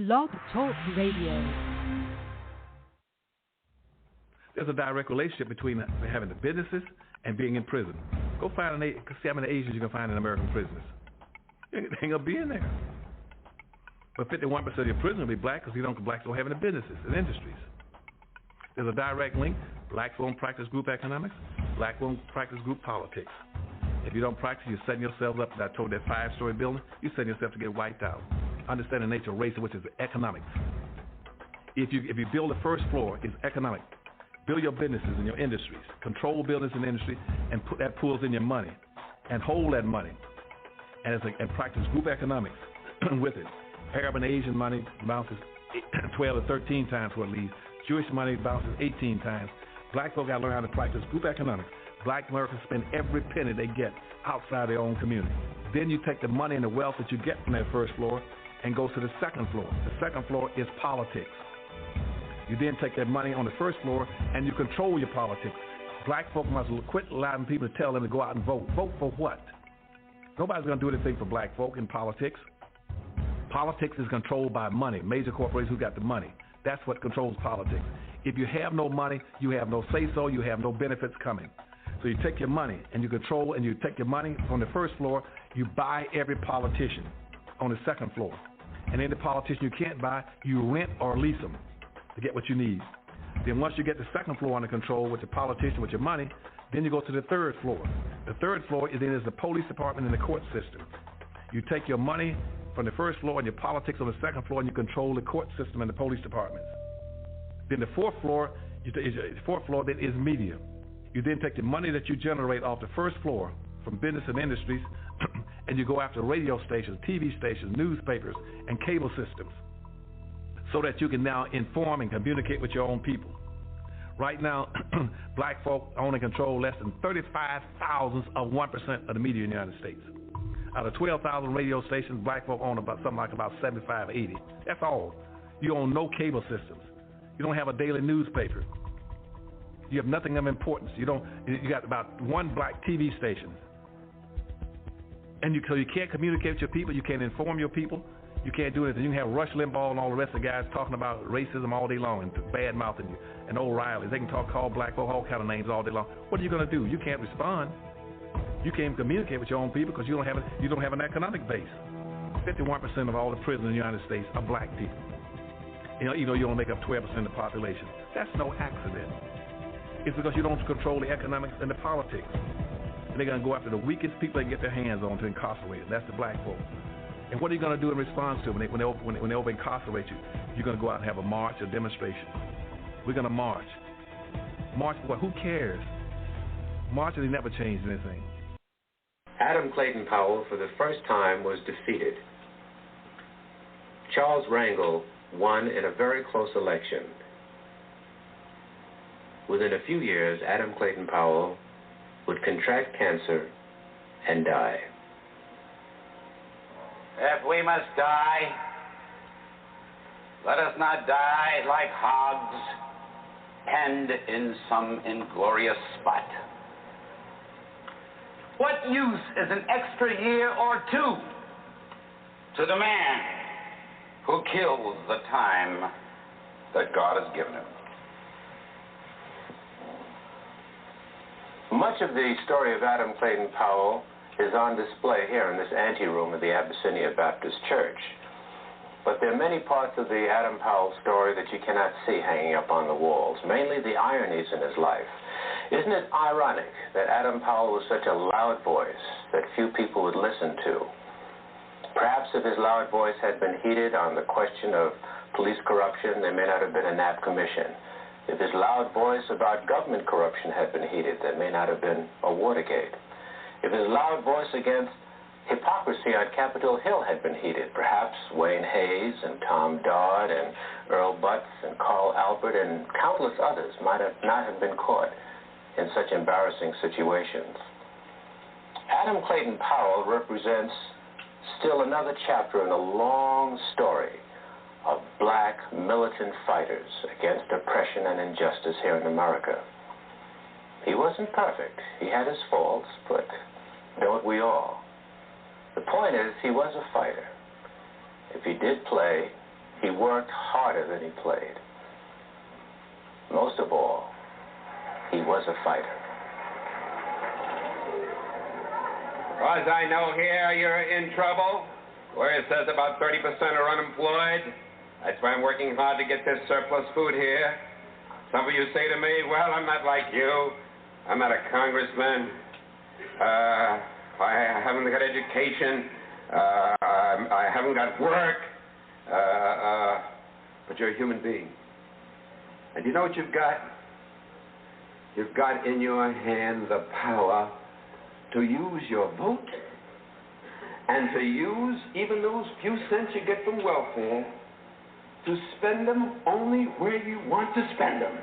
Blog Talk Radio. There's a direct relationship between having the businesses and being in prison. Go find see how many Asians you can find in American prisons. They ain't gonna be in there. But 51% of your prisoners will be black because blacks don't have any businesses and industries. There's a direct link. Blacks won't practice group economics. Black won't practice group politics. If you don't practice, you're setting yourself up. I told that 5-story building, you're setting yourself to get wiped out. Understand the nature of race, which is economics. If you build the first floor, it's economic. Build your businesses and your industries. Control business and industry, and put that pools in your money, and hold that money, and practice group economics with it. Arab and Asian money bounces 12 to 13 times what it leaves. Jewish money bounces 18 times. Black folk got to learn how to practice group economics. Black Americans spend every penny they get outside their own community. Then you take the money and the wealth that you get from that first floor and go to the second floor. The second floor is politics. You then take that money on the first floor and you control your politics. Black folk must quit allowing people to tell them to go out and vote. Vote for what? Nobody's going to do anything for black folk in politics. Politics is controlled by money, major corporations who got the money. That's what controls politics. If you have no money, you have no say-so, you have no benefits coming. So you take your money and you control, and you take your money on the first floor, you buy every politician on the second floor. And any politician you can't buy, you rent or lease them to get what you need. Then once you get the second floor under control with the politician, with your money, then you go to the third floor. The third floor is the police department and the court system. You take your money from the first floor and your politics on the second floor, and you control the court system and the police departments. Then the fourth floor then is media. You then take the money that you generate off the first floor from business and industries, and you go after radio stations, TV stations, newspapers, and cable systems, so that you can now inform and communicate with your own people. Right now, black folk own and control less than 35 thousandths of 1% of the media in the United States. Out of 12,000 radio stations, black folk own about 75, 80. That's all. You own no cable systems. You don't have a daily newspaper. You have nothing of importance. You got about one black TV station. And so you can't communicate with your people. You can't inform your people. You can't do anything. You can have Rush Limbaugh and all the rest of the guys talking about racism all day long and bad-mouthing you, and O'Reilly. They can call black folk all kind of names all day long. What are you going to do? You can't respond. You can't communicate with your own people because you don't have an economic base. 51% of all the prisoners in the United States are black people. Even though you don't make up 12% of the population. That's no accident. It's because you don't control the economics and the politics. And they're going to go after the weakest people they can get their hands on to incarcerate them. That's the black folk. And what are you going to do in response to when they over-incarcerate you? You're going to go out and have a march, a demonstration. We're going to march. March for what? Who cares? Marching never changed anything. Adam Clayton Powell, for the first time, was defeated. Charles Rangel won in a very close election. Within a few years, Adam Clayton Powell would contract cancer and die. If we must die, let us not die like hogs penned in some inglorious spot. What use is an extra year or two to the man who kills the time that God has given him? Much of the story of Adam Clayton Powell is on display here in this anteroom of the Abyssinia Baptist Church. But there are many parts of the Adam Powell story that you cannot see hanging up on the walls, mainly the ironies in his life. Isn't it ironic that Adam Powell was such a loud voice that few people would listen to? Perhaps if his loud voice had been heated on the question of police corruption, there may not have been a Knapp Commission. If his loud voice about government corruption had been heated, there may not have been a Watergate. If his loud voice against hypocrisy on Capitol Hill had been heated, perhaps Wayne Hayes and Tom Dodd and Earl Butts and Carl Albert and countless others might have not have been caught in such embarrassing situations. Adam Clayton Powell represents still another chapter in a long story of black militant fighters against oppression and injustice here in America. He wasn't perfect. He had his faults, but don't we all? The point is, he was a fighter. If he did play, He worked harder than he played. Most of all, he was a fighter. As I know here, you're in trouble, where it says about 30% are unemployed. That's why I'm working hard to get this surplus food here. Some of you say to me, well, I'm not like you. I'm not a congressman. I haven't got education. I haven't got work. But you're a human being. And you know what you've got? You've got in your hand the power to use your vote and to use even those few cents you get from welfare to spend them only where you want to spend them.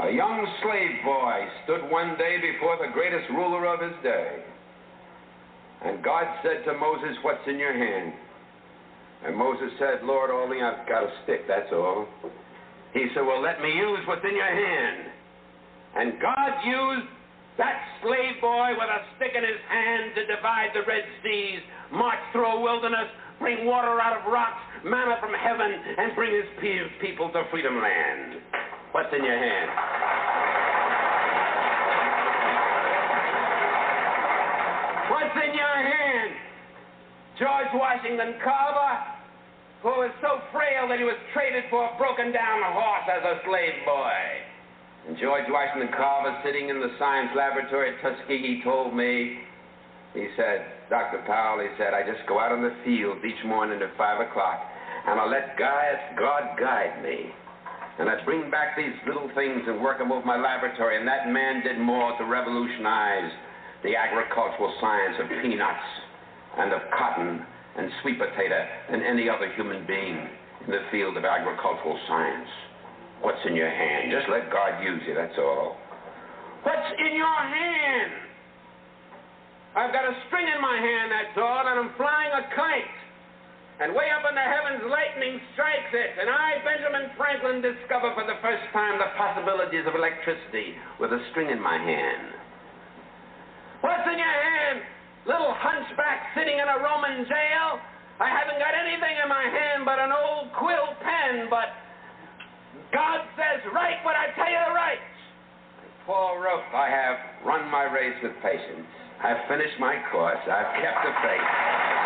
A young slave boy stood one day before the greatest ruler of his day. And God said to Moses, what's in your hand? And Moses said, Lord, only I've got a stick, that's all. He said, well, let me use what's in your hand. And God used that slave boy with a stick in his hand to divide the Red Seas, march through a wilderness, bring water out of rocks, manna from heaven, and bring his people to Freedom Land. What's in your hand? What's in your hand? George Washington Carver, who was so frail that he was traded for a broken-down horse as a slave boy. And George Washington Carver, sitting in the science laboratory at Tuskegee, told me, he said, Dr. Powell, he said, I just go out in the field each morning at 5 o'clock, and I let God guide me. And I bring back these little things and work them over my laboratory, and that man did more to revolutionize the agricultural science of peanuts and of cotton and sweet potato than any other human being in the field of agricultural science. What's in your hand? Just let God use you, that's all. What's in your hand? I've got a string in my hand, that's all, and I'm flying a kite. And way up in the heavens, lightning strikes it. And I, Benjamin Franklin, discover for the first time the possibilities of electricity with a string in my hand. What's in your hand? Little hunchback sitting in a Roman jail? I haven't got anything in my hand but an old quill pen, but God says, write what I tell you to write. Paul wrote, I have run my race with patience. I've finished my course. I've kept the faith.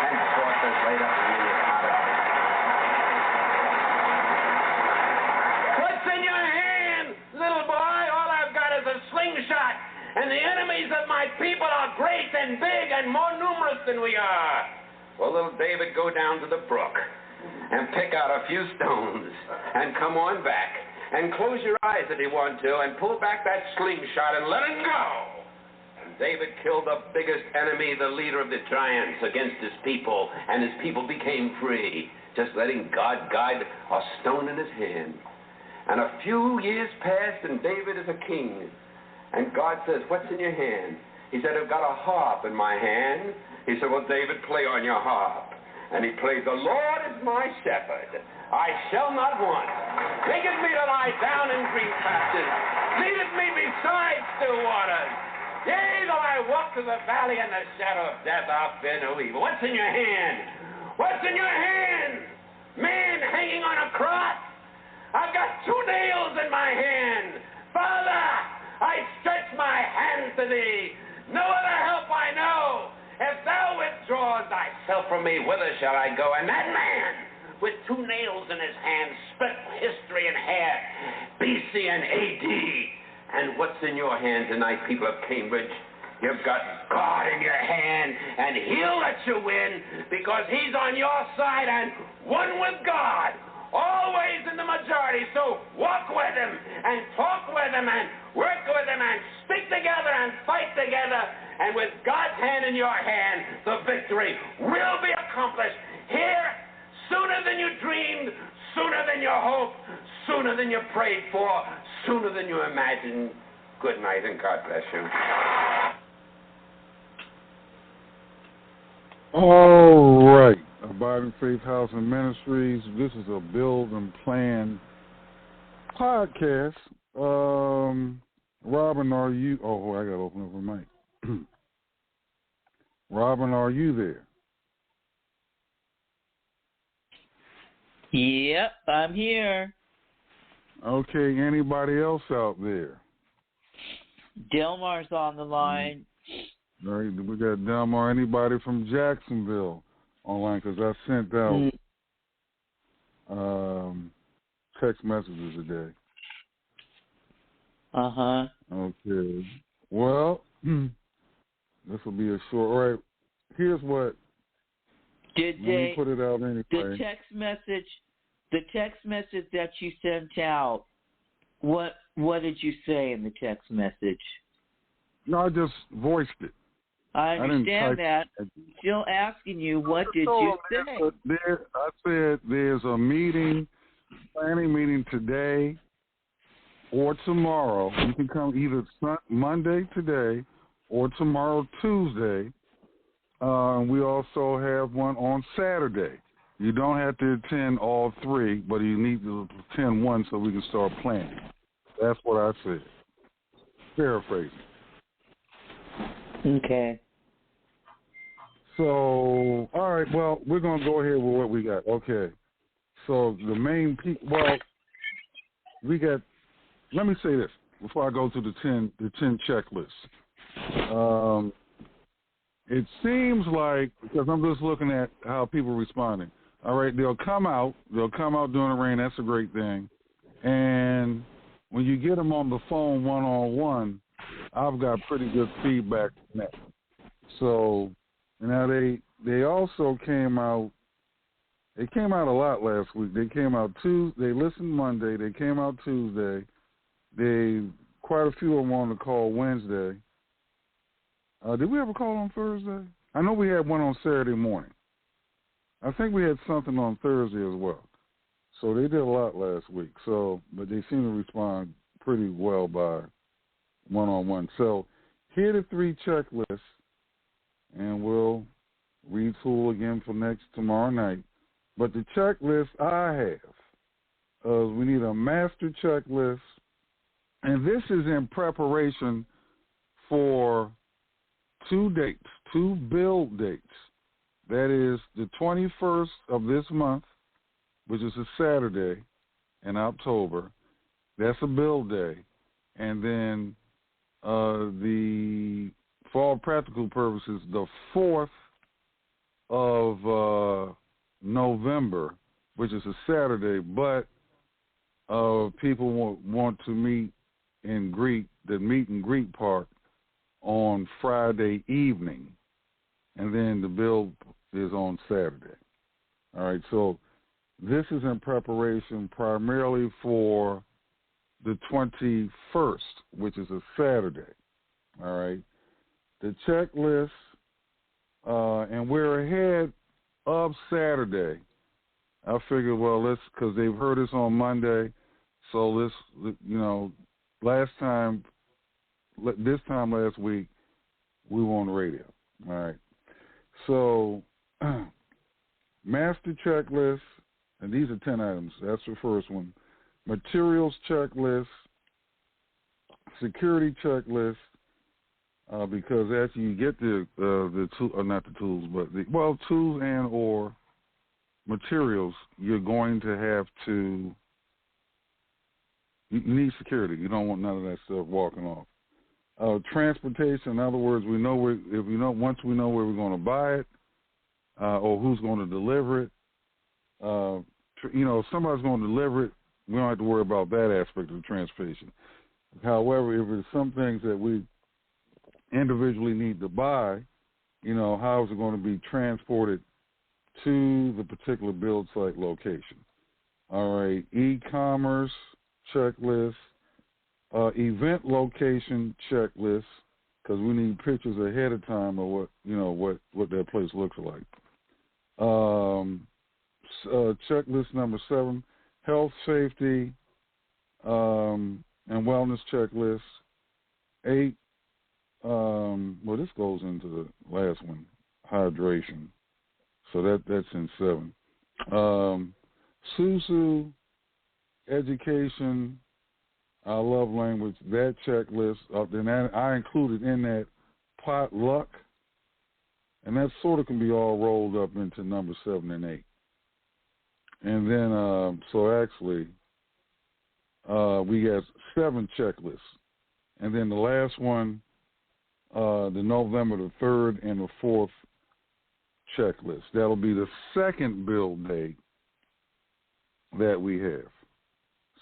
Henceforth is laid up in me a pot of faith. What's in your hand, little boy? All I've got is a slingshot. And the enemies of my people are great and big and more numerous than we are. Well, little David, go down to the brook and pick out a few stones and come on back and close your eyes if you want to and pull back that slingshot and let it go. And David killed the biggest enemy, the leader of the giants, against his people, and his people became free, just letting God guide a stone in his hand. And a few years passed, and David is a king. And God says, what's in your hand? He said, I've got a harp in my hand. He said, well, David, play on your harp. And he played, the Lord is my shepherd. I shall not want. Maketh me to lie down in green pastures. Leadeth me beside still waters. Yea, though I walk through the valley and the shadow of death, I'll fear no evil. What's in your hand? What's in your hand? Man hanging on a cross? I've got 2 nails in my hand. Father, I stretch my hand to thee. No other help I know. If thou withdraws thyself from me, whither shall I go? And that man, with 2 nails in his hand, split history in half, BC and AD. And what's in your hand tonight, people of Cambridge? You've got God in your hand, and he'll let you win because he's on your side and one with God. Always in the majority, so walk with him and talk with him and work with him and stick together and fight together, and with God's hand in your hand, the victory will be accomplished here sooner than you dreamed, sooner than you hoped, sooner than you prayed for, sooner than you imagined. Good night and God bless you. All right. Abiding Faith House and Ministries. This is a Build and Plan podcast. Robin, are you? Oh, I got to open up a mic. Robin, are you there? Yep, I'm here. Okay, anybody else out there? Delmar's on the line. All right, we got Delmar. Anybody from Jacksonville online? Because I sent out text messages today. Uh-huh. Okay. Well, this will be a short. All right, here's what. Let me put it out anyway. The text message that you sent out, what did you say in the text message? No, I just voiced it. I understand that. I'm still asking you, what did you say? I said there's a planning meeting today or tomorrow. You can come either Monday today or tomorrow Tuesday. We also have one on Saturday. You don't have to attend all three, but you need to attend one so we can start planning. That's what I said. Paraphrasing. Okay. So, all right, well, we're going to go ahead with what we got. Okay. So, the main people, we got, let me say this before I go to the 10 checklists. It seems like, because I'm just looking at how people are responding. All right, they'll come out during the rain. That's a great thing. And when you get them on the phone one-on-one, I've got pretty good feedback from that. So now they also came out. They came out a lot last week. They came out Tuesday. They listened Monday. They came out Tuesday. Quite a few of them on the call Wednesday. Did we have a call on Thursday? I know we had one on Saturday morning. I think we had something on Thursday as well. So they did a lot last week. But they seem to respond pretty well by one-on-one. So here are the 3 checklists, and we'll retool again for tomorrow night. But the checklist I have, we need a master checklist, and this is in preparation for 2 dates, 2 build dates. That is the 21st of this month, which is a Saturday in October. That's a build day. And then for all practical purposes, the 4th of November, which is a Saturday, but people want to meet and greet, the meet and greet part on Friday evening, and then the build is on Saturday. All right, so this is in preparation primarily for the 21st, which is a Saturday. All right, the checklist, and we're ahead of Saturday. I figured, because they've heard us on Monday, so this time last week, we were on the radio. All right. So, master checklist, and these are 10 items. That's the first one. Materials checklist, security checklist, because after you get the tools and or materials, you're going to have to. You need security. You don't want none of that stuff walking off. Transportation, in other words, once we know where we're going to buy it, or who's going to deliver it. If somebody's going to deliver it, we don't have to worry about that aspect of the transportation. However, if there's some things that we individually need to buy, how is it going to be transported to the particular build site location? All right, eCommerce checklist, event location checklist, because we need pictures ahead of time of what that place looks like. Checklist number 7, health, safety, and wellness checklist. 8, this goes into the last one, hydration. So that's in 7. Susu, education, I love language, that checklist. Then I included in that potluck, And that sort of can be all rolled up into number 7 and 8. And then, so actually, we got 7 checklists. And then the last one, the November the 3rd and the 4th checklist. That'll be the second build day that we have.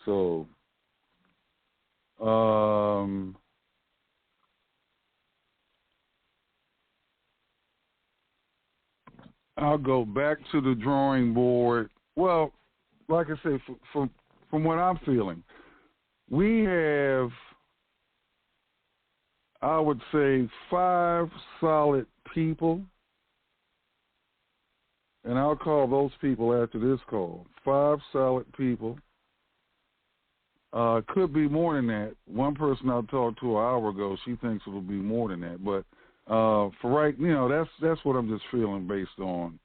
So, I'll go back to the drawing board. Well, like I say, from what I'm feeling, we have, I would say, 5 solid people, and I'll call those people after this call. 5 solid people. Could be more than that. One person I talked to an hour ago, she thinks it'll be more than that. But for right, that's what I'm just feeling based on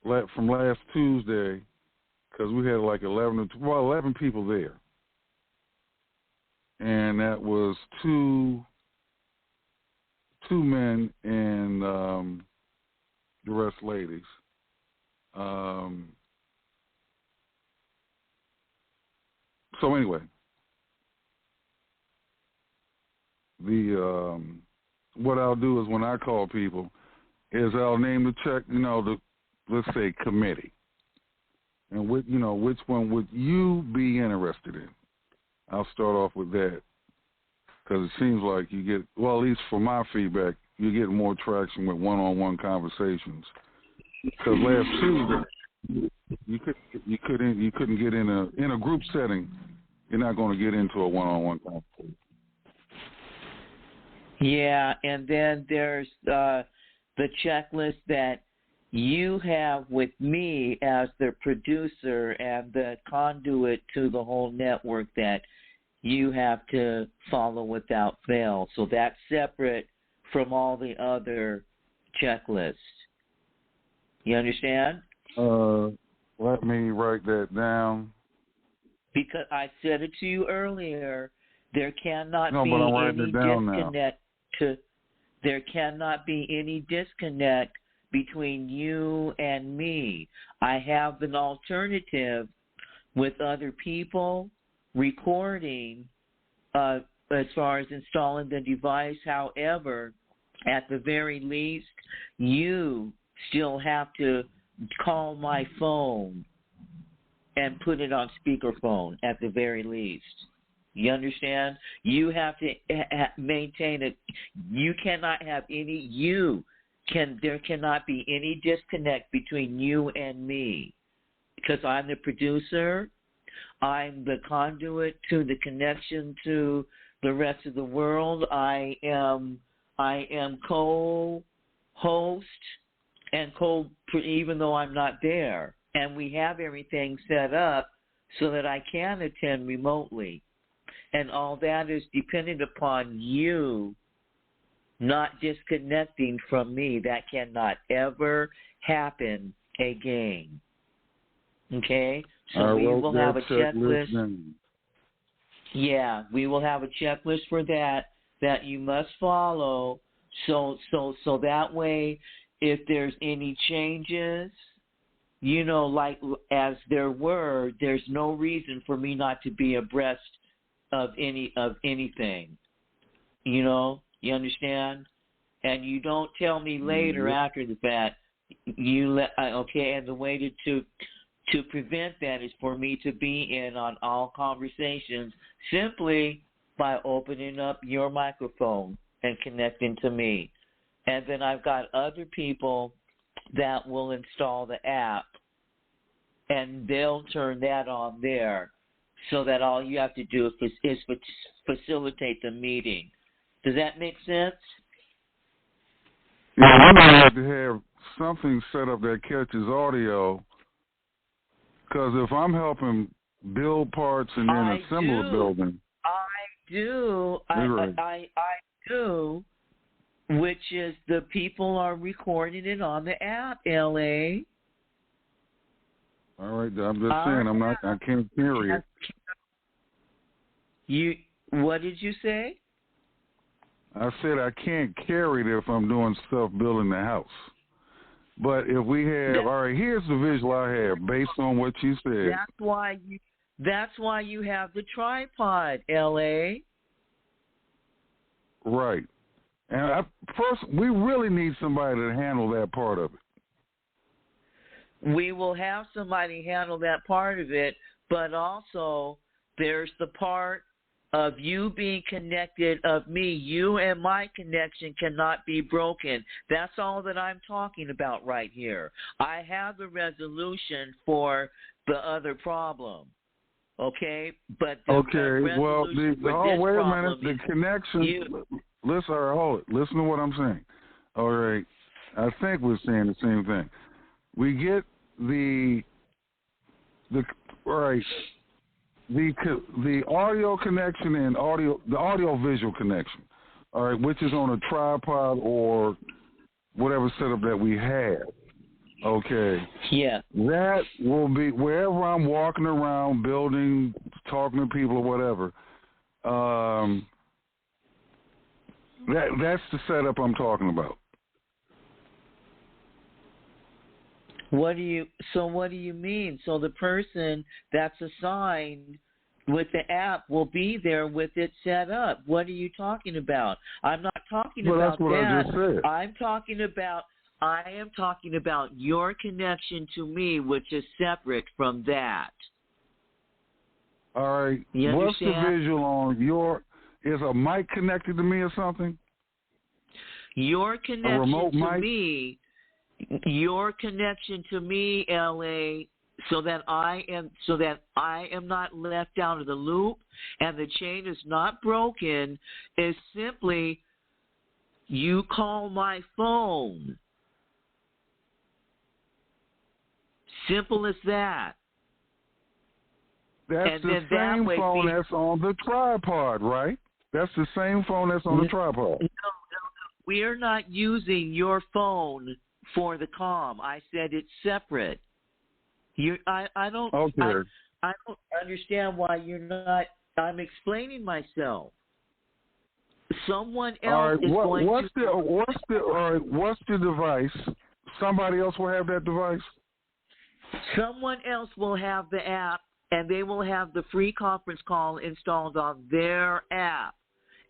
from last Tuesday, because we had like 11 people there, and that was two men and the rest ladies. So anyway, what I'll do is when I call people is I'll name the check, let's say committee, and which one would you be interested in? I'll start off with that because it seems like you get, well, at least from my feedback, you get more traction with one-on-one conversations. Because last Tuesday, you couldn't get in a group setting. You're not going to get into a one-on-one conversation. Yeah, and then there's the checklist that you have with me as the producer and the conduit to the whole network that you have to follow without fail. So that's separate from all the other checklists. You understand? Let me write that down. Because I said it to you earlier, there cannot be any disconnect. There cannot be any disconnect between you and me. I have an alternative with other people recording as far as installing the device. However, at the very least, you still have to call my phone and put it on speakerphone at the very least. You understand? You have to maintain it. You cannot have any, there cannot be any disconnect between you and me, because I'm the producer. I'm the conduit to the connection to the rest of the world. I am co-host and even though I'm not there. And we have everything set up so that I can attend remotely. And all that is dependent upon you not disconnecting from me. That cannot ever happen again. Okay? So we will have a checklist. Yeah, we will have a checklist for that you must follow. So that way, if there's any changes, like as there were, there's no reason for me not to be abreast of anything. You understand? And you don't tell me later after the fact. And the way to prevent that is for me to be in on all conversations simply by opening up your microphone and connecting to me. And then I've got other people that will install the app, and they'll turn that on there so that all you have to do is facilitate the meeting. Does that make sense? Yeah, I'm going to have to have something set up that catches audio, because if I'm helping build parts and then assemble a building. I do, which is the people are recording it on the app, L.A. All right, I'm just saying, I can't hear you. What did you say? I said I can't carry it if I'm doing stuff building the house. But if we have, all right, here's the visual I have based on what you said. That's why you have the tripod, L.A. Right. And first, we really need somebody to handle that part of it. We will have somebody handle that part of it, but also there's the part of you being connected, of me. You and my connection cannot be broken. That's all that I'm talking about right here. I have the resolution for the other problem. Okay? But the resolution for this wait a problem minute. The connection. Listen to what I'm saying. All right. I think we're saying the same thing. We get the audio connection and the audio visual connection, all right, which is on a tripod or whatever setup that we have. Okay. Yeah. That will be wherever I'm walking around, building, talking to people or whatever. That's the setup I'm talking about. What do you mean? So the person that's assigned with the app will be there with it set up. What are you talking about? I'm not talking about that's what that. I just said. I am talking about your connection to me, which is separate from that. All right. You What's the understand? visual on your? Is a mic connected to me or something? Your connection remote to mic? me. Your connection to me, LA, so that I am not left out of the loop and the chain is not broken, is simply you call my phone. Simple as that. That's the same phone that's on the tripod, right? That's the same phone that's on the tripod. No, we're not using your phone for the comm. I said it's separate. I don't understand why you're not. I'm explaining myself. Someone else is going to. What's the device? Somebody else will have that device? Someone else will have the app, and they will have the free conference call installed on their app,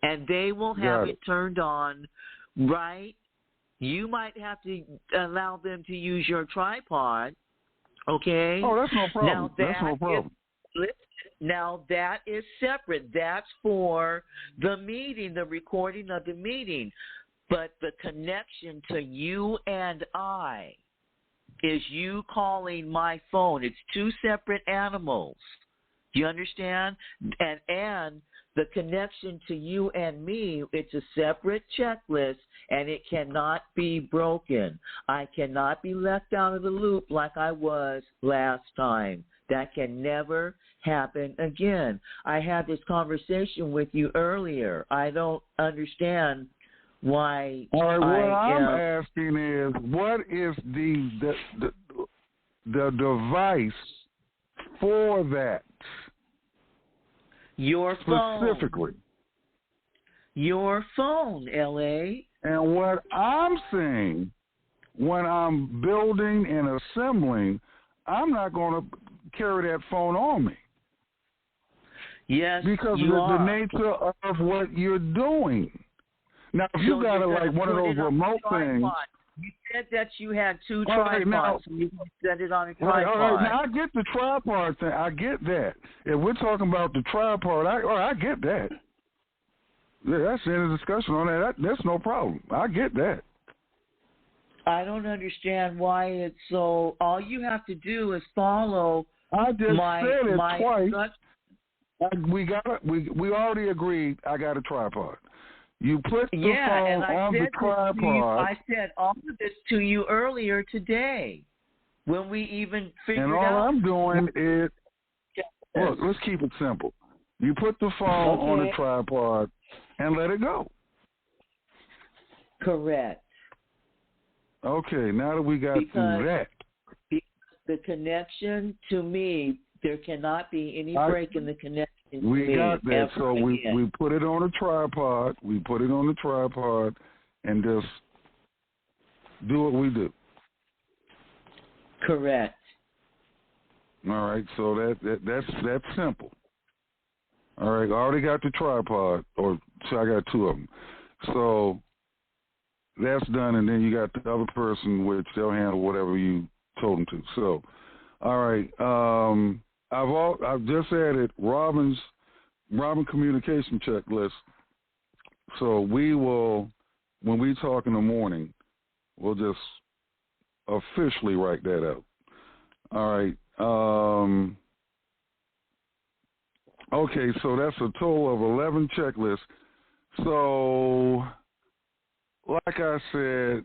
and they will have it turned on, right? You might have to allow them to use your tripod, okay? Oh, that's no problem. Now that is separate. That's for the meeting, the recording of the meeting. But the connection to you and I is you calling my phone. It's two separate animals. Do you understand? And the connection to you and me, it's a separate checklist, and it cannot be broken. I cannot be left out of the loop like I was last time. That can never happen again. I had this conversation with you earlier. I don't understand why. All right, what I'm asking is, what is the device for that? Your phone. Specifically. Your phone, L.A. And what I'm saying, when I'm building and assembling, I'm not going to carry that phone on me. Yes, because you of are. the nature of what you're doing. Now, if you got like one of those remote things. You said that you had two tripods, so you can set it on a tripod. All right, now I get the tripod thing. I get that. If we're talking about the tripod, I get that. Yeah, that's the end of the discussion on that. That's no problem. I get that. I don't understand why it's so. All you have to do is follow. I just said it twice. We already agreed. I got a tripod. You put the phone on the tripod. I said all of this to you earlier today when we even figured out. And all I'm doing is, look, let's keep it simple. You put the phone on the tripod and let it go. Correct. Okay, now that we got through that. Because the connection to me, there cannot be any break in the connection We got that. So we put it on a tripod. We put it on the tripod and just do what we do. Correct. All right. So that's simple. All right. I already got the tripod, so I got two of them. So that's done, and then you got the other person, which they'll handle whatever you told them to. So, all right. I've just added Robin communication checklist. So we will, when we talk in the morning, we'll just officially write that out. All right. Okay, so that's a total of 11 checklists. So, like I said,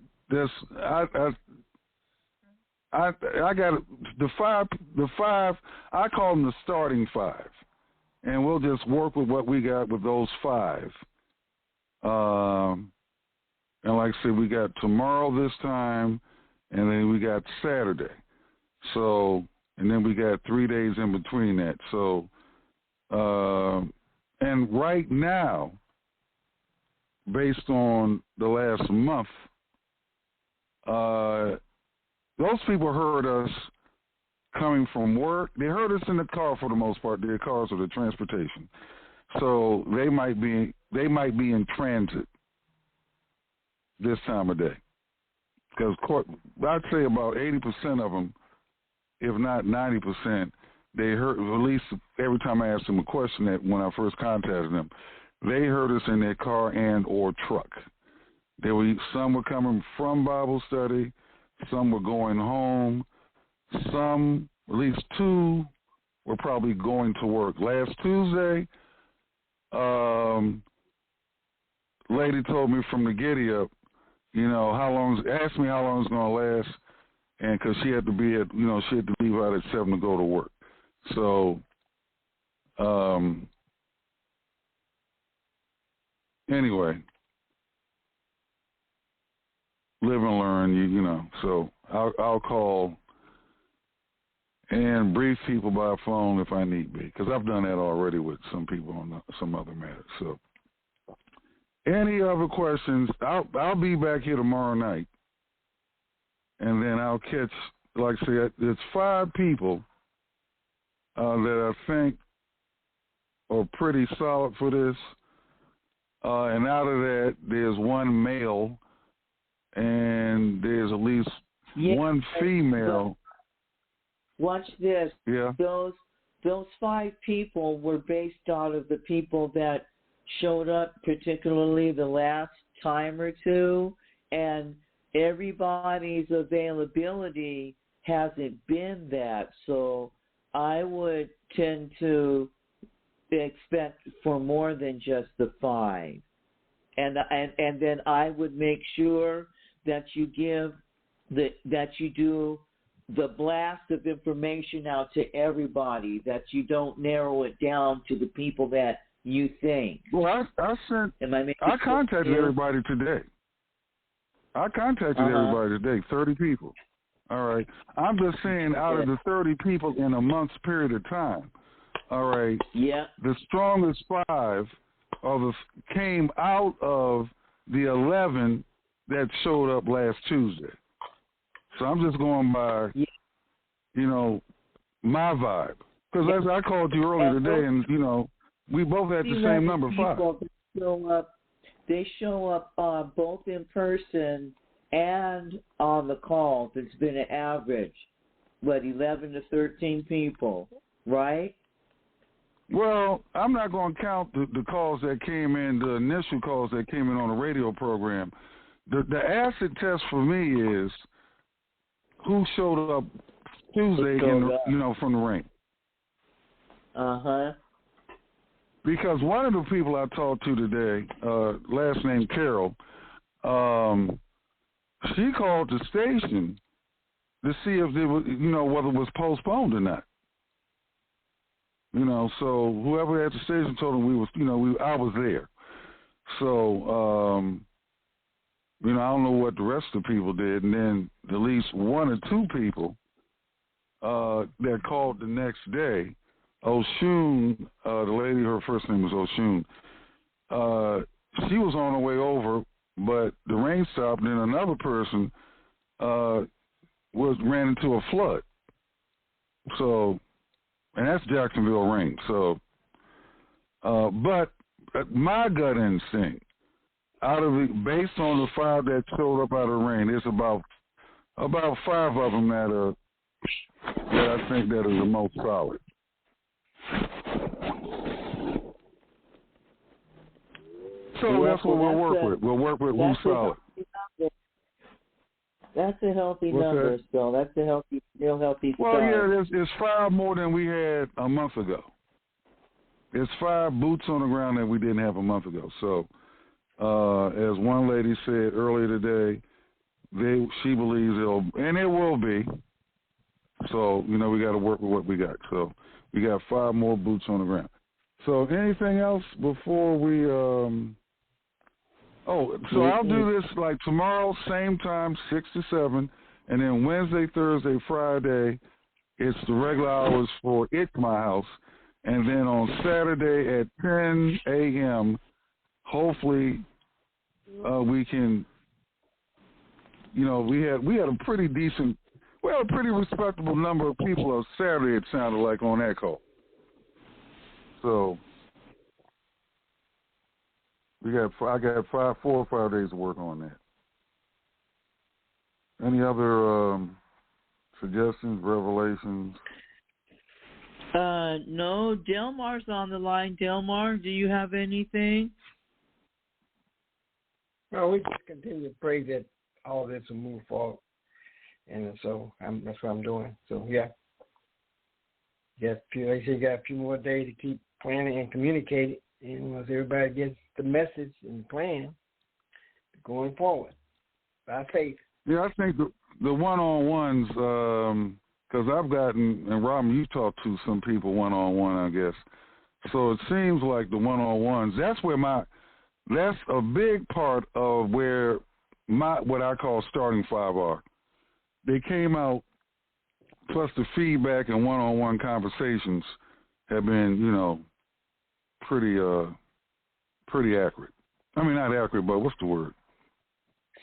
I got the five. I call them the starting five, and we'll just work with what we got with those five. And like I said, we got tomorrow this time, and then we got Saturday. So, and then we got 3 days in between that. So, and right now, based on the last month, those people heard us coming from work. They heard us in the car for the most part. Their cars or the transportation. So they might be in transit this time of day. Because I'd say about 80% of them, if not 90%, they heard, at least every time I asked them a question that when I first contacted them, they heard us in their car and or truck. Some were coming from Bible study, some were going home, some, at least two, were probably going to work. Last Tuesday, lady told me from the giddy up, asked me how long it's going to last, and because she had to be at, she had to leave out at 7 to go to work. So, anyway, live and learn, So I'll call and brief people by phone if I need be, because I've done that already with some people on some other matters. So, any other questions? I'll be back here tomorrow night, and then I'll catch, like I said, there's 5 people that I think are pretty solid for this. And out of that, there's 1 male, and there's at least 1 female. Watch this. Yeah. Those 5 people were based out of the people that showed up, particularly the last time or two, and everybody's availability hasn't been that. So I would tend to expect for more than just the 5, and then I would make sure that you do the blast of information out to everybody, that you don't narrow it down to the people that you think. Well, I contacted everybody today. Everybody today, 30 people. All right. I'm just saying, out of the 30 people in a month's period of time, all right. Yeah. The strongest 5 came out of the 11 that showed up last Tuesday. So I'm just going by, my vibe. Because as I called you earlier today, and we both had the same number, 5. They show up both in person and on the call. It's been an average, 11 to 13 people, right? Well, I'm not going to count the calls that came in, the initial calls that came in on the radio program. The acid test for me is who showed up Tuesday, from the ring. Uh-huh. Because one of the people I talked to today, last name Carol, she called the station to see if they was, whether it was postponed or not. So whoever at the station told them I was there. So, I don't know what the rest of the people did. And then at least 1 or 2 people that called the next day, Oshun, the lady, her first name was Oshun. She was on her way over, but the rain stopped, and then another person ran into a flood. So, and that's Jacksonville rain. So, but my gut instinct, based on the 5 that showed up out of the rain, there's about 5 of them that I think that are the most solid. So that's what we'll work with. We'll work with who's solid. That's a healthy number, still. That's a real healthy start. Well, yeah, it's 5 more than we had a month ago. It's 5 boots on the ground that we didn't have a month ago. So, as one lady said earlier today, she believes it will be. So, we got to work with what we got. So, we got 5 more boots on the ground. So, anything else before we? So I'll do this like tomorrow, same time, 6 to 7, and then Wednesday, Thursday, Friday, it's the regular hours for It's My House, and then on Saturday at 10 a.m., hopefully we can. We had a pretty respectable number of people on Saturday. It sounded like on that call. So. I got 4 or 5 days to work on that. Any other suggestions, revelations? No, Delmar's on the line. Delmar, do you have anything? No, we just continue to pray that all this will move forward. And so that's what I'm doing. So, yeah. Like I said, you got a few more days to keep planning and communicating. And once everybody gets the message and the plan, going forward by faith. Yeah, I think the one-on-ones, because I've gotten, and Robin, you talked to some people one-on-one, I guess. So it seems like the one-on-ones, that's a big part of where what I call starting 5 are. They came out, plus the feedback and one-on-one conversations have been, pretty accurate. I mean, not accurate, but what's the word?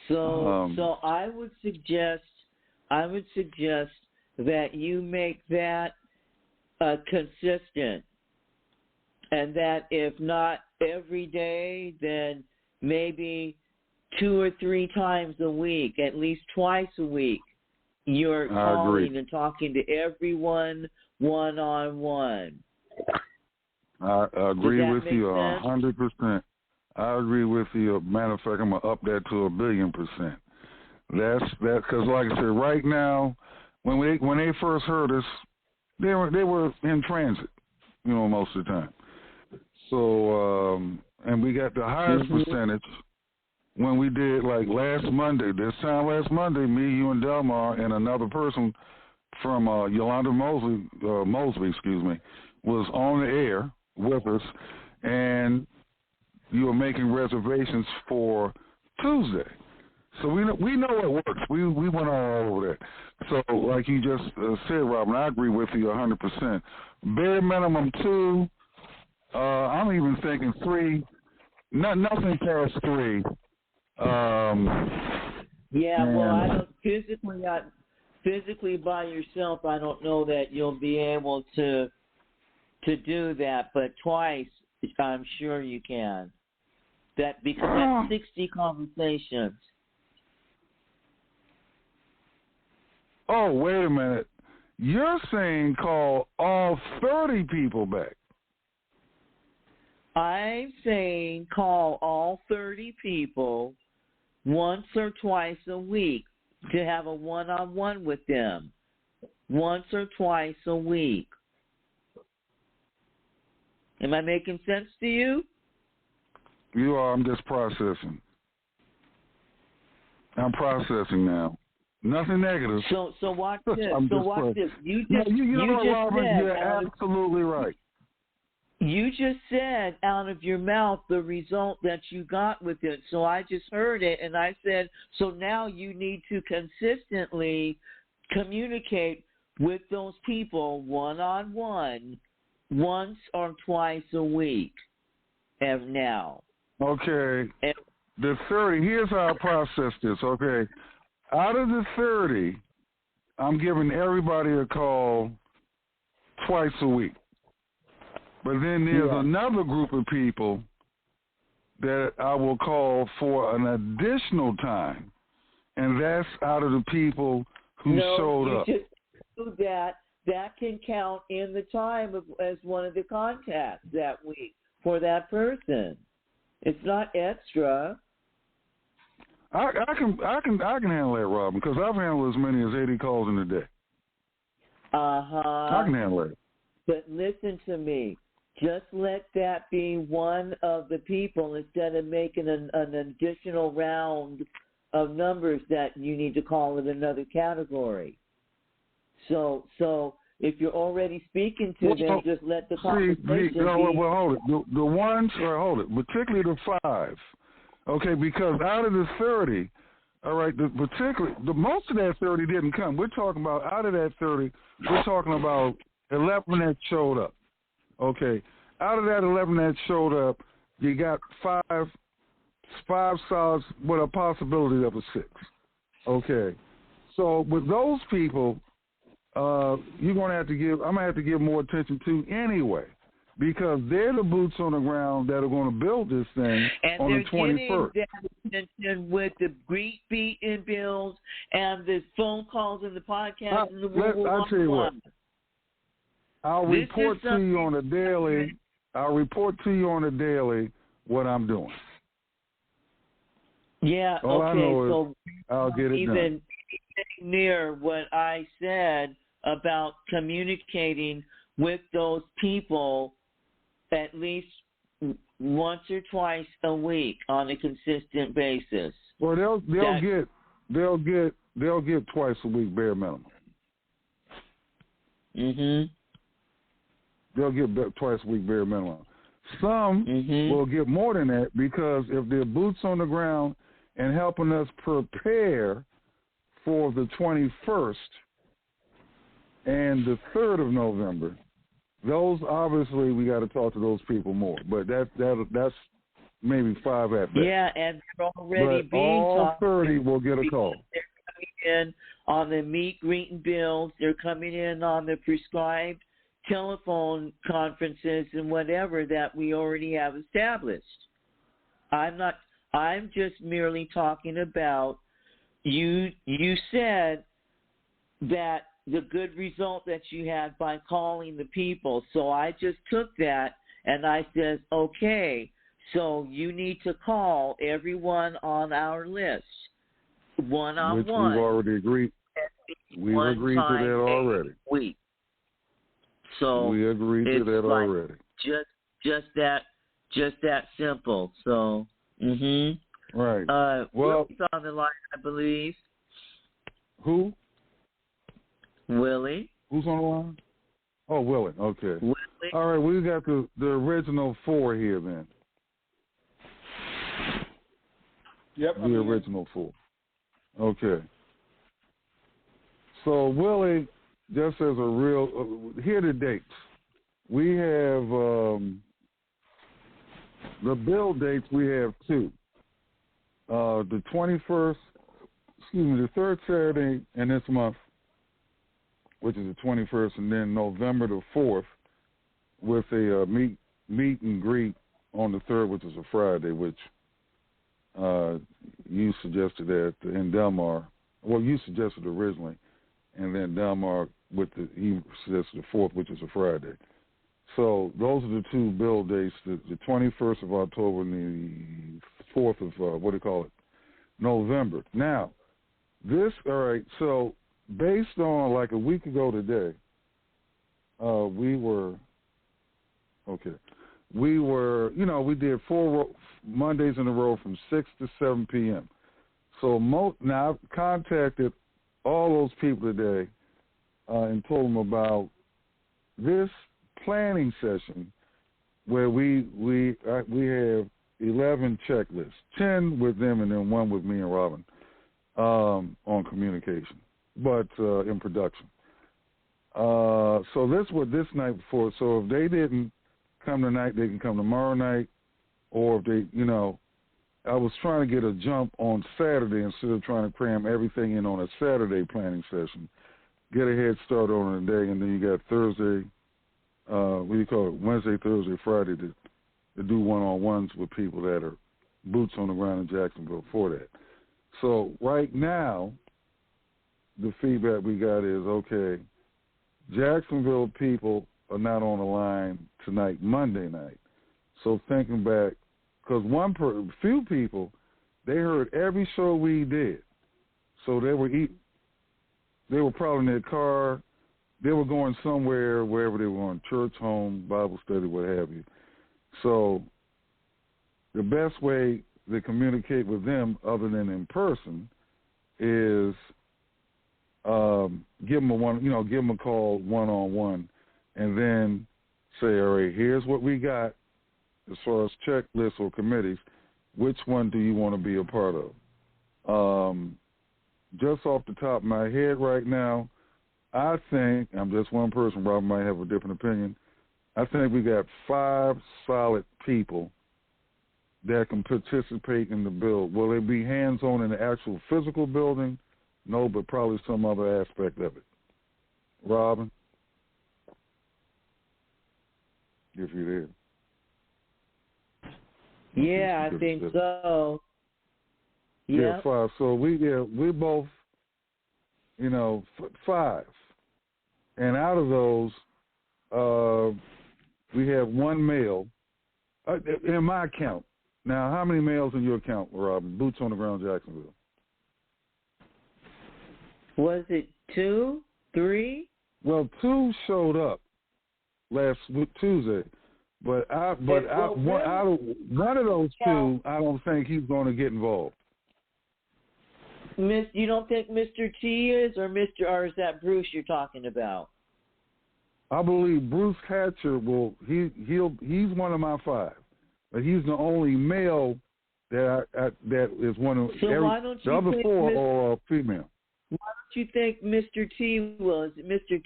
So I would suggest that you make that consistent, and that if not every day, then maybe 2 or 3 times a week, at least twice a week, you're calling and talking to everyone one-on-one. I agree with you 100%. I agree with you. Matter of fact, I'm gonna up that to 1,000,000,000%. That's because, like I said, right now, when they first heard us, they were in transit, most of the time. So, and we got the highest percentage when we did like last Monday. This time last Monday, me, you, and Delmar, and another person from Yolanda Mosby, was on the air with us, and you were making reservations for Tuesday. So we know it works. We went all over that. So like you just said, Robin, I agree with you 100%. Bare minimum 2. I'm even thinking 3. Nothing past 3. Well, I don't physically by yourself. I don't know that you'll be able to do that, but twice, I'm sure you can. Because that's 60 conversations. Oh, wait a minute. You're saying call all 30 people back. I'm saying call all 30 people once or twice a week to have a one-on-one with them. Once or twice a week. Am I making sense to you? You are. I'm just processing. I'm processing now. Nothing negative. So watch this. Watch this. You know what, Robert? You're absolutely right. You just said out of your mouth the result that you got with it. So I just heard it, and I said, so now you need to consistently communicate with those people one-on-one once or twice a week now. Okay. And the 30, here's how I process this, okay? Out of the 30, I'm giving everybody a call twice a week. But then there's another group of people that I will call for an additional time, and that's out of the people who showed up. Just do that. That can count in the time as one of the contacts that week for that person. It's not extra. I can handle that, Robin, because I've handled as many as 80 calls in a day. I can handle it. But listen to me. Just let that be one of the people instead of making an additional round of numbers that you need to call in another category. So if you're already speaking to them, just let the conversation be. Well, hold it. The ones, or hold it, particularly the 5. Okay, because out of the 30, all right, most of that 30 didn't come. We're talking about out of that 30, we're talking about 11 that showed up. Okay, out of that 11 that showed up, you got 5 solids with a possibility of a 6. Okay, so with those people, I'm gonna have to give more attention to anyway, because they're the boots on the ground that are going to build this thing on the 21st. And they're getting that attention with the greet beat and bills and the phone calls and the podcast and the I'll tell you what. I'll report to you on a daily. What I'm doing. Yeah. All I know so is I'll get it done. Near what I said about communicating with those people at least once or twice a week on a consistent basis. Well, they'll get twice a week bare minimum. Mhm. They'll get twice a week bare minimum. Some will get more than that, because if they're boots on the ground and helping us prepare for the 21st and the 3rd of November, those obviously we got to talk to those people more. But that's maybe 5 at best. Yeah, and they're already but all 30 will get a call. They're coming in on the meet, greet, and builds. They're coming in on the prescribed telephone conferences and whatever that we already have established. I'm just merely talking about you said that the good result that you had by calling the people. So I just took that and I said, okay, so you need to call everyone on our list one-on-one. Which we've already agreed. We've agreed to that already. Week. So we agreed to that already. Just that simple. So, right. Well, Willie's on the line, I believe. Who? Willie. Who's on the line? Oh, Willie. Okay. Willie. All right, we got the original 4 here then. Yep. The original 4. Okay. So Willie, just as a real, here are the dates. We have the bill dates. We have 2. The 21st, the 3rd Saturday in this month, which is the 21st, and then November the 4th, with a meet and greet on the 3rd, which is a Friday, which you suggested that in Delmar. Well, you suggested originally, and then Delmar he suggested the 4th, which is a Friday. So those are the 2 bill dates: the 21st of October and the 4th of November. Now, all right. So based on like a week ago today, we did 4 Mondays in a row from 6 to 7 p.m. So now I've contacted all those people today and told them about this planning session where we have 11 checklists, 10 with them and then 1 with me and Robin on communication, but in production. So this was this night before. So if they didn't come tonight, they can come tomorrow night. Or if they, I was trying to get a jump on Saturday instead of trying to cram everything in on a Saturday planning session. Get a head start on a day, and then you got Thursday, Wednesday, Thursday, Friday to do one-on-ones with people that are boots on the ground in Jacksonville for that. So right now, the feedback we got is, okay, Jacksonville people are not on the line tonight, Monday night. So thinking back, because few people, they heard every show we did. So they were probably in their car. They were going somewhere, wherever they were going, church, home, Bible study, what have you. So the best way to communicate with them other than in person is give them a call one-on-one, and then say, all right, here's what we got as far as checklists or committees. Which one do you want to be a part of? Just off the top of my head right now, I think, I'm just one person, Robert might have a different opinion, I think we got 5 solid people that can participate in the build. Will they be hands-on in the actual physical building? No, but probably some other aspect of it. Robin? If you're there. Yeah, I think so. Yeah, 5. So we're both, 5. And out of those, we have 1 male in my count. Now, how many males in your count, Robin? Boots on the ground, Jacksonville. Was it 2, 3? Well, 2 showed up last Tuesday, but one of those 2, I don't think he's going to get involved. You don't think Mr. T is, or is that Bruce you're talking about? I believe Bruce Hatcher will. He's one of my 5, but he's the only male that is one of. So why don't you the other think 4 are female. Why don't you think Mr. T will? Is it Mr.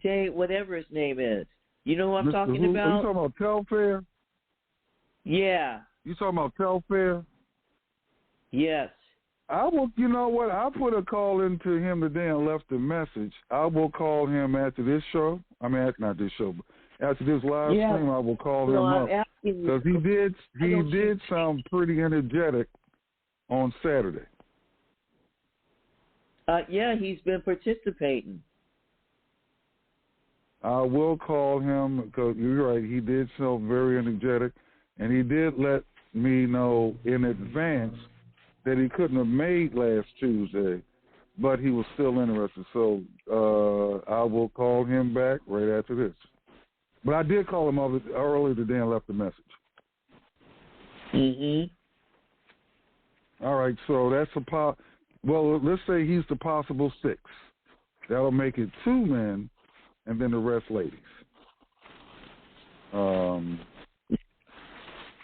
Tate, whatever his name is? You know what I'm talking about? Are you talking about Telfair? Yeah. You talking about Telfair? Yes. I will. You know what? I put a call into him today and left a message. I will call him after this show. I mean, not this show, but after this live stream, I will call him up because he did sound pretty energetic on Saturday. Yeah, he's been participating. I will call him because you're right. He did sound very energetic, and he did let me know in advance that he couldn't have made last Tuesday, but he was still interested. So I will call him back right after this. But I did call him earlier today and left a message. Mm-hmm. All right, so that's well, let's say he's the possible 6. That'll make it 2 men, and then the rest ladies.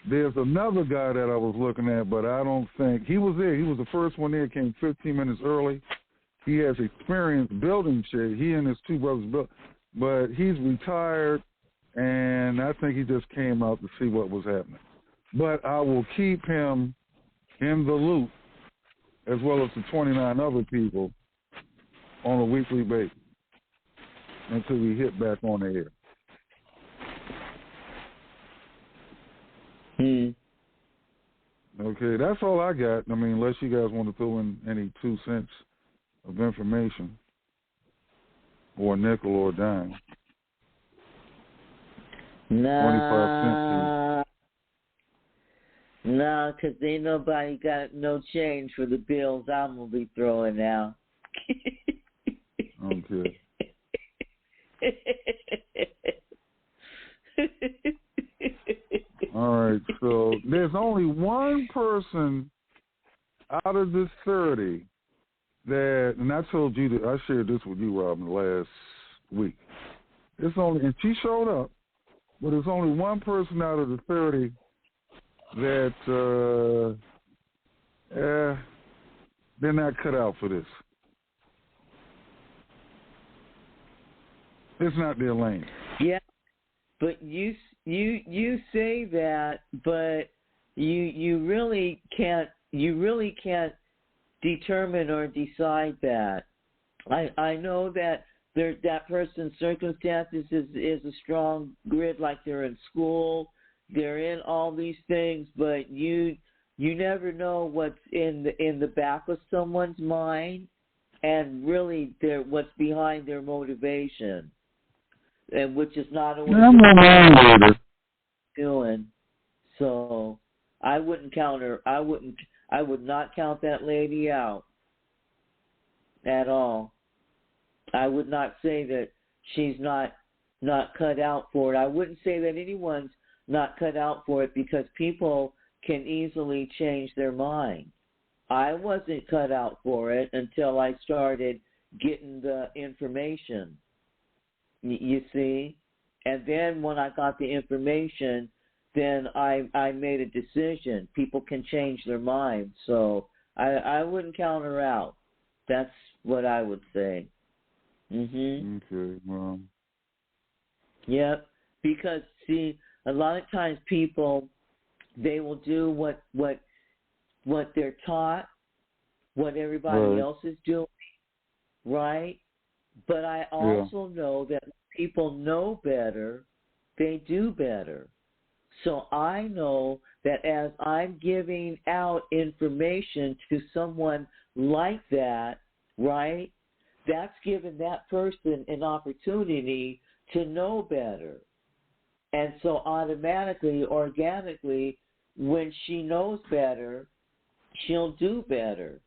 There's another guy that I was looking at, but I don't think he was there. He was the first one there. Came 15 minutes early. He has experience building shit. He and his 2 brothers built, but he's retired, and I think he just came out to see what was happening. But I will keep him in the loop, as well as the 29 other people, on a weekly basis until we hit back on the air. Okay, that's all I got. I mean, unless you guys want to throw in any 2 cents of information, or a nickel or a dime. Nah. 25 cents. No, because ain't nobody got no change for the bills I'm going to be throwing out. Okay. All right, so there's only 1 person out of this 30 that, and I told you that I shared this with you, Robin, last week. And she showed up, but there's only 1 person out of the 30 that they're not cut out for this. It's not their lane. Yeah, but you say that, but you really can't determine or decide that. I know that that person's circumstances is a strong grid, like they're in school, they're in all these things, but you never know what's in the back of someone's mind, and really what's behind their motivation, and which is not always doing. So I wouldn't count her. I would not count that lady out at all. I would not say that she's not cut out for it. I wouldn't say that anyone's not cut out for it, because people can easily change their mind. I wasn't cut out for it until I started getting the information, you see? And then when I got the information, then I made a decision. People can change their minds, so I wouldn't count her out. That's what I would say. Mhm. Okay. Well. Yep. Because see, a lot of times people, they will do what they're taught, what everybody else is doing, right? But I also know that people know better, they do better. So I know that as I'm giving out information to someone like that, right, that's giving that person an opportunity to know better. And so automatically, organically, when she knows better, she'll do better.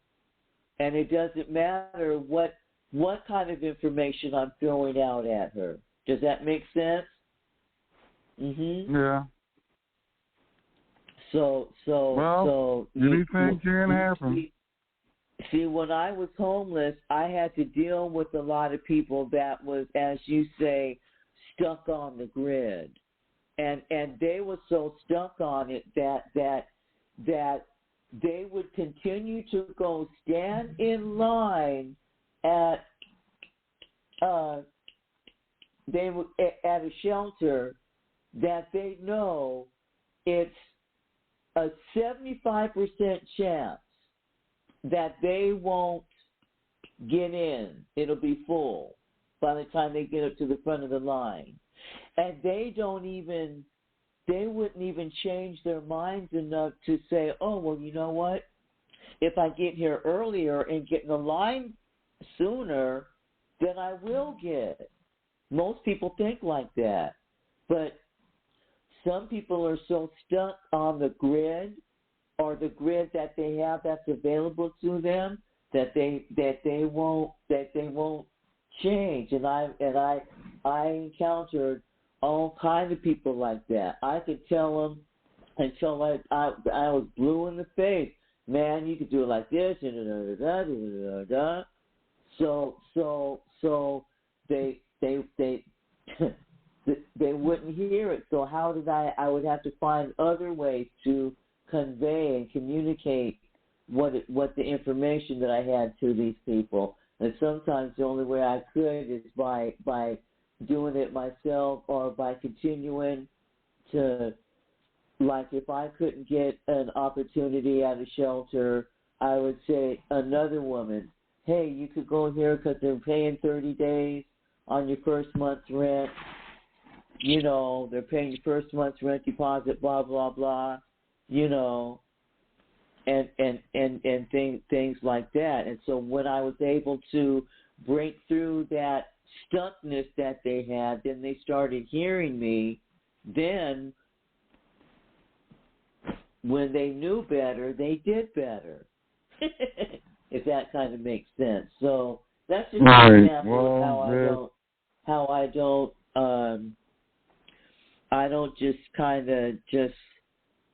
And it doesn't matter what kind of information I'm throwing out at her. Does that make sense? Mhm. Yeah. So anything can happen. See, when I was homeless, I had to deal with a lot of people that was, as you say, stuck on the grid, and they were so stuck on it that they would continue to go stand in line at a shelter that they know it's a 75% chance that they won't get in. It'll be full by the time they get up to the front of the line. And they wouldn't even change their minds enough to say, oh, well, you know what? If I get here earlier and get in the line sooner, then I will get it. Most people think like that. But some people are so stuck on the grid, or the grid that they have that's available to them, that they won't change. And I encountered all kinds of people like that. I could tell them until I was blue in the face. Man, you could do it like this, So they they wouldn't hear it. So how did I would have to find other ways to convey and communicate what the information that I had to these people. And sometimes the only way I could is by doing it myself, or by continuing to, like, if I couldn't get an opportunity at a shelter, I would say another woman, hey, you could go here because they're paying 30 days on your first month's rent. You know, they're paying your first month's rent deposit, blah, blah, blah, you know, and things like that. And so when I was able to break through that stuckness that they had, then they started hearing me. Then when they knew better, they did better, if that kind of makes sense. So that's just an example of how I don't just kind of just,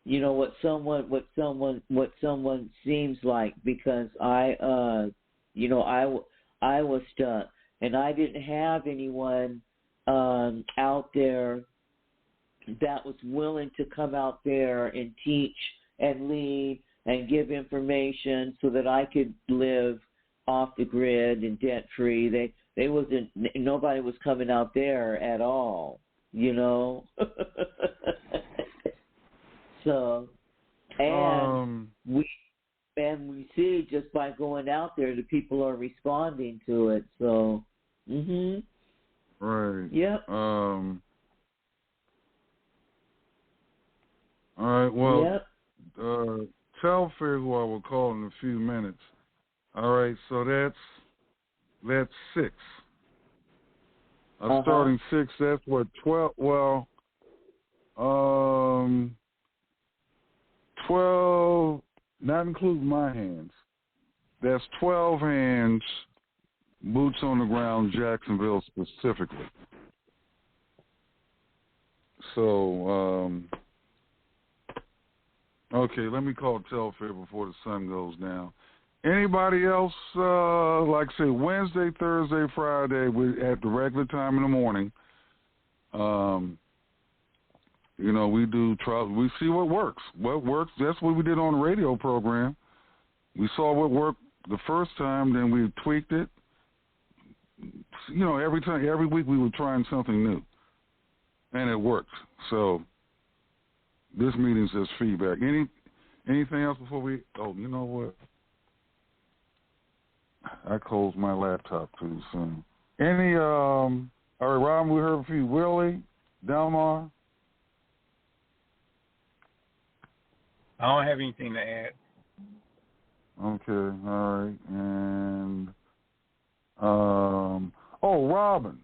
you know, what someone seems like, because I was stuck, and I didn't have anyone out there that was willing to come out there and teach and lead and give information so that I could live off the grid and debt free. Nobody was coming out there at all, you know. So, and we see just by going out there, the people are responding to it. So, right. Yep. All right. Well, yep. Tell Fair, who I will call in a few minutes. All right. So that's 6. Starting 6. That's what 12. Well, 12, not including my hands. That's 12 hands, boots on the ground, Jacksonville specifically. So, okay, let me call Telfair before the sun goes down. Anybody else, like say Wednesday, Thursday, Friday, at the regular time in the morning, you know, we do trials. We see what works. What works, that's what we did on the radio program. We saw what worked the first time, then we tweaked it. You know, every week we were trying something new, and it worked. So this meeting's just feedback. Anything else before we? Oh, you know what? I closed my laptop too soon. All right, Rob, we heard from you. Willie, Delmar. I don't have anything to add. Okay, all right, and Robin,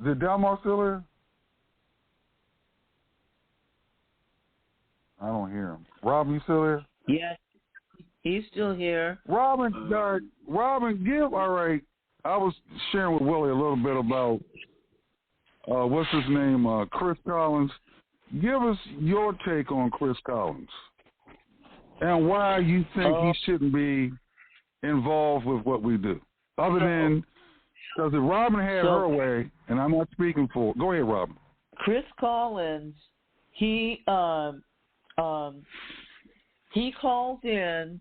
is Delmar still here? I don't hear him. Robin, you still here? Yes, he's still here. Robin, give. All right, I was sharing with Willie a little bit about what's his name, Chris Collins. Give us your take on Chris Collins and why you think he shouldn't be involved with what we do. Other than, because if Robin had her way, and I'm not speaking for, go ahead, Robin. Chris Collins, he calls in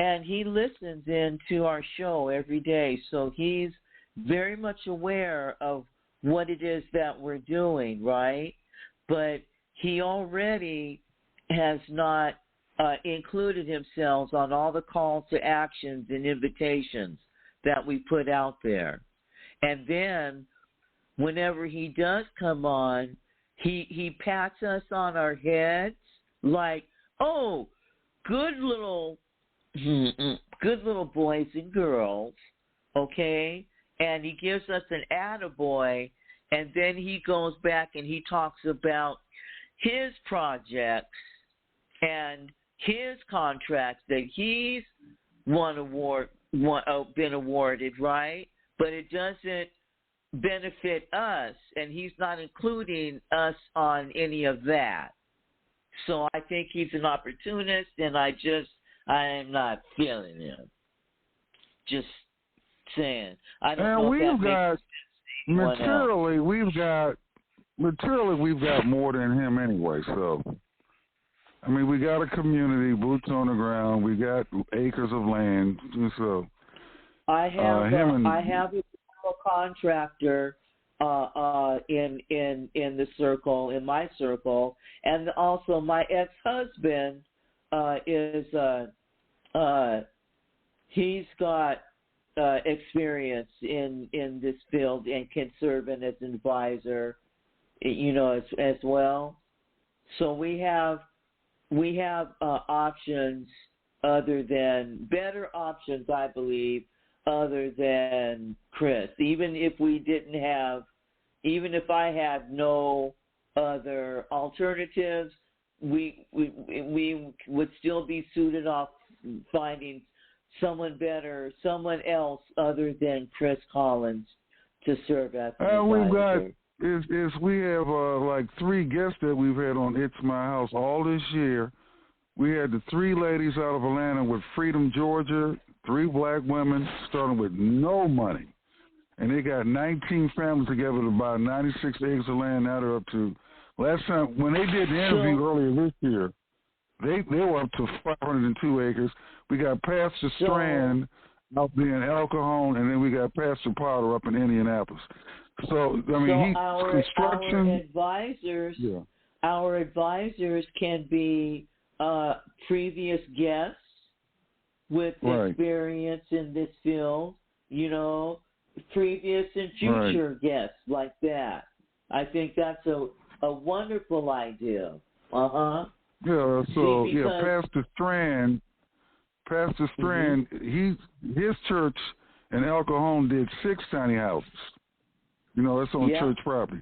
and he listens in to our show every day. So he's very much aware of what it is that we're doing, right? But he already has not included himself on all the calls to actions and invitations that we put out there. And then whenever he does come on, he pats us on our heads like, oh, good little boys and girls, okay? And he gives us an attaboy, and then he goes back and he talks about his projects and his contracts that he's been awarded, right? But it doesn't benefit us, and he's not including us on any of that. So I think he's an opportunist, and I am not feeling him. Just saying. I don't know if that makes sense. Materially, we've got more than him anyway. So, I mean, we got a community, boots on the ground. We got acres of land. So, I have a contractor in the circle, in my circle, and also my ex-husband he's got experience in this field and can serve as an advisor, you know, as well. So we have options better options, I believe, other than Chris. Even if I had no other alternatives, we would still be suited off finding someone better, someone else other than Chris Collins to serve as an advisor. We have like 3 guests that we've had on It's My House all this year. We had the 3 ladies out of Atlanta with Freedom, Georgia, 3 black women starting with no money. And they got 19 families together to buy 96 acres of land. Now they're up to, last time, when they did the interview earlier this year, they were up to 502 acres. We got Pastor Strand out there in El Cajon, and then we got Pastor Potter up in Indianapolis. So I mean, our advisors can be previous guests with experience in this field, previous and future guests like that. I think that's a wonderful idea. Yeah, so Pastor Strand, his church in El Cajon did 6 tiny houses. That's on church property.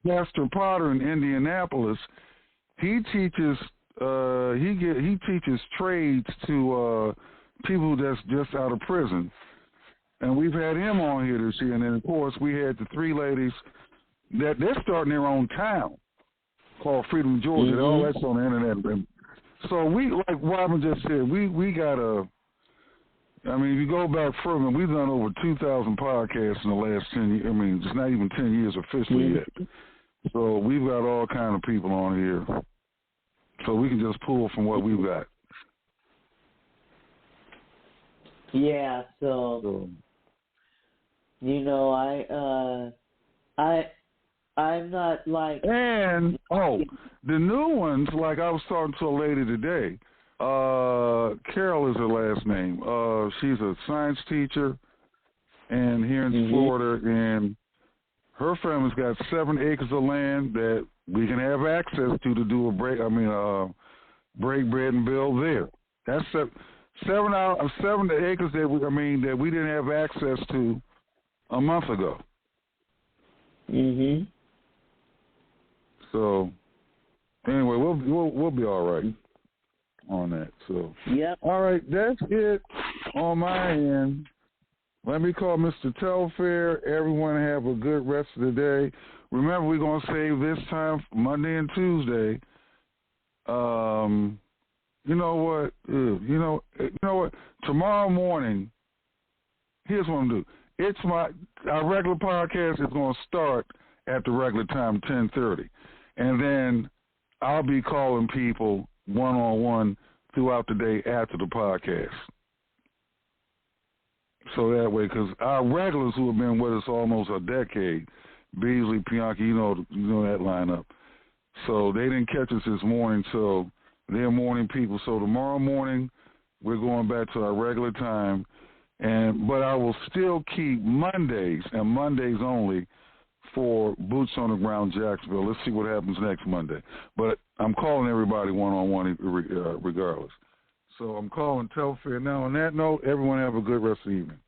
Pastor Potter in Indianapolis, he teaches trades to people that's just out of prison, and we've had him on here this year. And then of course we had the 3 ladies that they're starting their own town called Freedom, Georgia. All that's on the internet. And so we, like Robin just said, we got a. I mean, if you go back further, we've done over 2,000 podcasts in the last 10 years. I mean, it's not even 10 years officially yet. So we've got all kind of people on here. So we can just pull from what we've got. Yeah, so I'm not like... And, the new ones, like I was talking to a lady today. Carol is her last name. She's a science teacher and here in Florida, and her family's got 7 acres of land that we can have access to do break bread and build there. That's 7 acres that we didn't have access to a month ago. So anyway, we'll be all right on that. So all right, that's it on my end. Let me call Mr. Telfair. Everyone have a good rest of the day. Remember, we're gonna save this time for Monday and Tuesday. You know what? You know what? Tomorrow morning, here's what I'm gonna do. Our regular podcast is gonna start at the regular time, 10:30, and then I'll be calling people one-on-one throughout the day after the podcast. So that way, because our regulars who have been with us almost a decade, Beasley, Bianchi, you know that lineup. So they didn't catch us this morning, so they're morning people. So tomorrow morning, we're going back to our regular time, but I will still keep Mondays and Mondays only for Boots on the Ground Jacksonville. Let's see what happens next Monday. But I'm calling everybody one-on-one regardless. So I'm calling Telfair now. On that note, everyone have a good rest of the evening.